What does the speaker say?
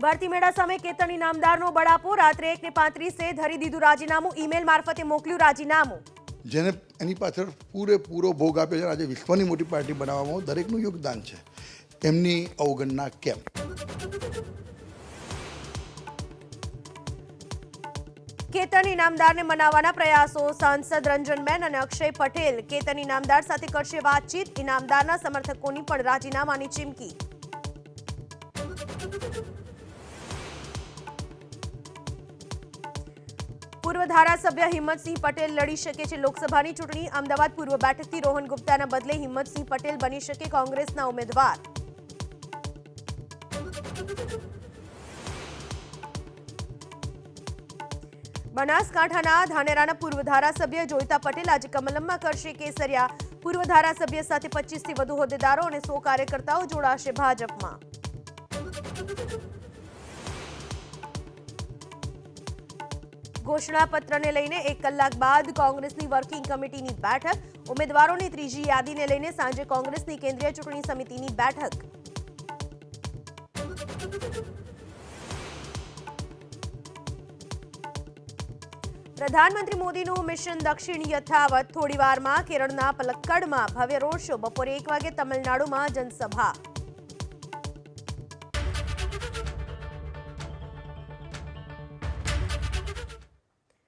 ભરતી મેળા સામે કેતન ઇનામદારનો બળાપો રાત્રે 1:35 ધરી દીધું રાજીનામું ઈમેલ મારફતે મોકલ્યું રાજીનામું જેને એની પાછળ પૂરેપૂરો ભોગ આપ્યો છે આજે વિશ્વની મોટી પાર્ટી બનાવવામાં દરેકનું યોગદાન છે એમની અવગણના કેમ કેતન ઇનામદારને મનાવવાના પ્રયાસો સાંસદ રંજનબેન અને અક્ષય પટેલ કેતન ઇનામદાર સાથે કરશે વાતચીત ઇનામદારના સમર્થકોની પણ રાજીનામાની ચીમકી પૂર્વ ધારાસભ્ય હિંમતસિંહ પટેલ લડી શકે છે લોકસભાની ચૂંટણી અમદાવાદ પૂર્વ બેઠકથી રોહન ગુપ્તાના બદલે હિંમતસિંહ પટેલ બની શકે કોંગ્રેસના ઉમેદવાર બનાસકાંઠાના ધાનેરાના પૂર્વ ધારાસભ્ય જોઈતા પટેલ આજે કમલમમાં કરશે કેસરિયા પૂર્વ ધારાસભ્ય સાથે 25થી વધુ હોદ્દેદારો અને 100 કાર્યકર્તાઓ જોડાશે ભાજપમાં ઘોષણાપત્રને લઈને 1 કલાક બાદ કોંગ્રેસની વર્કિંગ કમિટીની બેઠક ઉમેદવારોની ત્રીજી યાદીને લઈને સાંજે કોંગ્રેસની કેન્દ્રીય ચૂંટણી સમિતિની બેઠક પ્રધાનમંત્રી મોદીનું મિશન દક્ષિણ યથાવત થોડીવારમાં કેરળના પલક્કડમાં ભવ્ય રોડ શો બપોરે 1 વાગે તમિલનાડુમાં જનસભા